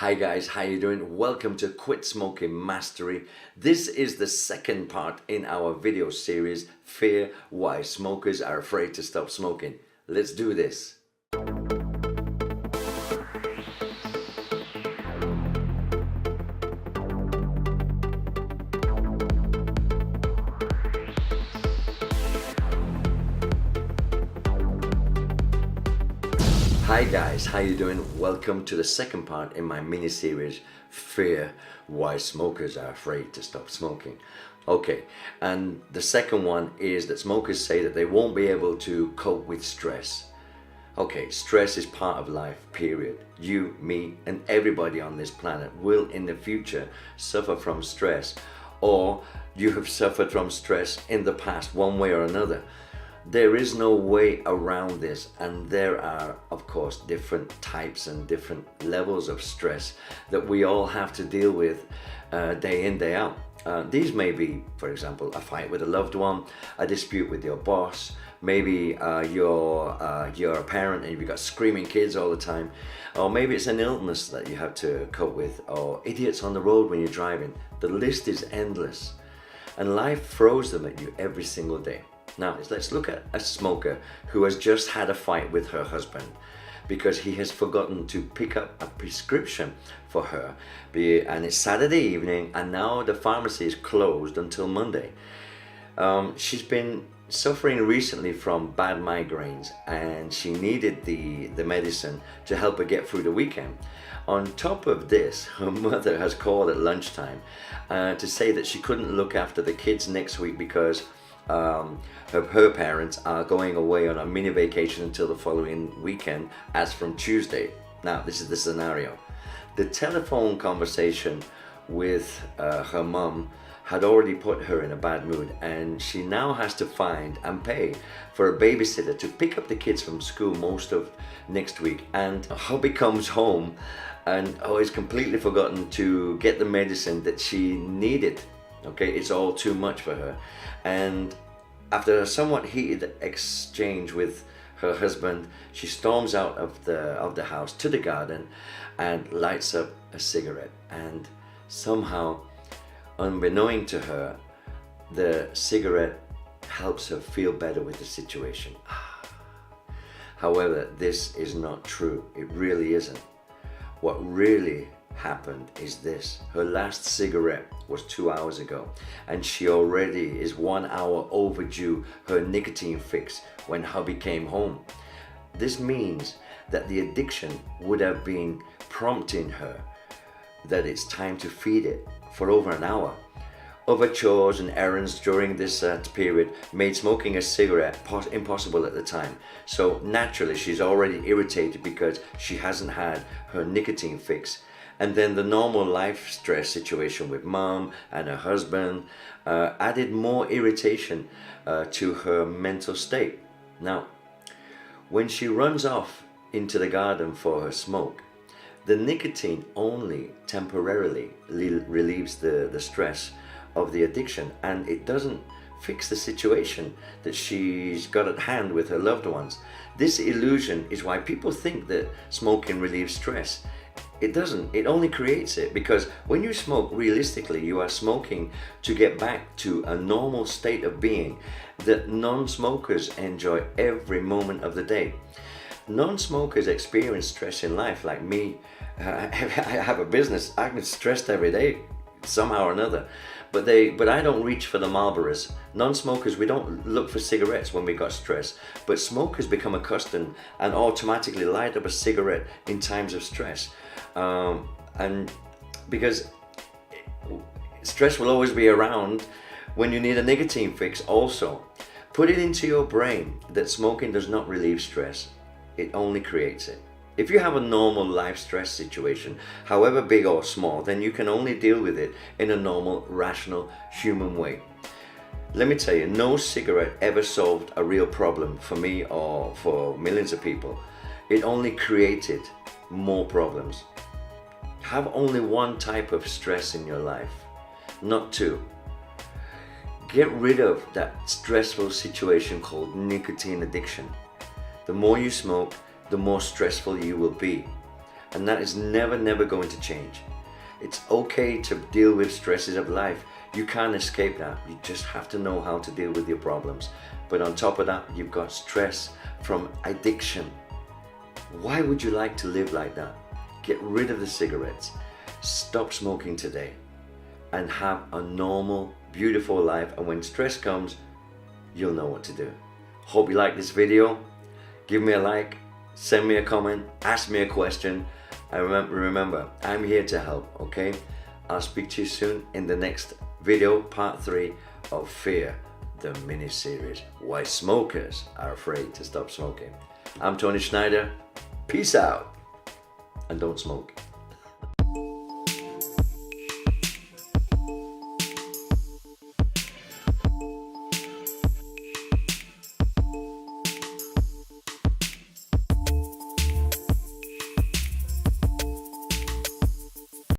Hi guys, how you doing? Welcome to Quit Smoking Mastery. This is the second part in our video series, Fear Why Smokers Are Afraid to Stop Smoking. Let's do this. Hi guys, how you doing? Welcome to the second part in my mini series, Fear Why Smokers Are Afraid to Stop Smoking. Okay, and the second one is that smokers say that they won't be able to cope with stress. Okay, stress is part of life, period. You, me, and everybody on this planet will in the future suffer from stress, or you have suffered from stress in the past one way or another. There is no way around this, and there are of course different types and different levels of stress that we all have to deal with day in, day out. These may be, for example, a fight with a loved one, a dispute with your boss, maybe you're a parent and you've got screaming kids all the time, or maybe it's an illness that you have to cope with, or idiots on the road when you're driving. The list is endless, and life throws them at you every single day. Now, let's look at a smoker who has just had a fight with her husband because he has forgotten to pick up a prescription for her, and it's Saturday evening and now the pharmacy is closed until Monday. She's been suffering recently from bad migraines and she needed the medicine to help her get through the weekend. On top of this, her mother has called at lunchtime to say that she couldn't look after the kids next week because her parents are going away on a mini vacation until the following weekend as from Tuesday. Now, this is the scenario. The telephone conversation with her mum had already put her in a bad mood, and she now has to find and pay for a babysitter to pick up the kids from school most of next week. And hubby comes home and is completely forgotten to get the medicine that she needed. Okay, it's all too much for her. And after a somewhat heated exchange with her husband, she storms out of the house to the garden and lights up a cigarette. And somehow, unbeknown to her, the cigarette helps her feel better with the situation. However, this is not true. It really isn't. What really happened is this: her last cigarette was 2 hours ago and she already is 1 hour overdue her nicotine fix when hubby came home. This means that the addiction would have been prompting her that it's time to feed it for over an hour. Other chores and errands during this period made smoking a cigarette impossible at the time. So naturally she's already irritated because she hasn't had her nicotine fix. And then the normal life stress situation with mom and her husband added more irritation to her mental state. Now, when she runs off into the garden for her smoke, the nicotine only temporarily relieves the stress of the addiction, and it doesn't fix the situation that she's got at hand with her loved ones. This illusion is why people think that smoking relieves stress. It doesn't. It only creates it, because when you smoke, realistically, you are smoking to get back to a normal state of being that non-smokers enjoy every moment of the day. Non-smokers experience stress in life like me. I have a business. I'm stressed every day somehow or another. But I don't reach for the Marlboros. Non-smokers, we don't look for cigarettes when we got stress. But smokers become accustomed and automatically light up a cigarette in times of stress. And because stress will always be around when you need a nicotine fix also. Put it into your brain that smoking does not relieve stress. It only creates it. If you have a normal life stress situation, however big or small, then you can only deal with it in a normal, rational, human way. Let me tell you, no cigarette ever solved a real problem for me or for millions of people. It only created more problems. Have only one type of stress in your life, not two. Get rid of that stressful situation called nicotine addiction. The more you smoke, the more stressful you will be. and that is never going to change. It's okay to deal with stresses of life. You can't escape that. You just have to know how to deal with your problems. But on top of that, you've got stress from addiction. Why would you like to live like that? Get rid of the cigarettes. Stop smoking today and have a normal, beautiful life. And when stress comes, you'll know what to do. Hope you like this video. Give me a like, send me a comment, ask me a question. And remember, I'm here to help, okay? I'll speak to you soon in the next video, part 3 of Fear, the mini-series. Why smokers are afraid to stop smoking. I'm Tony Schneider. Peace out. And don't smoke.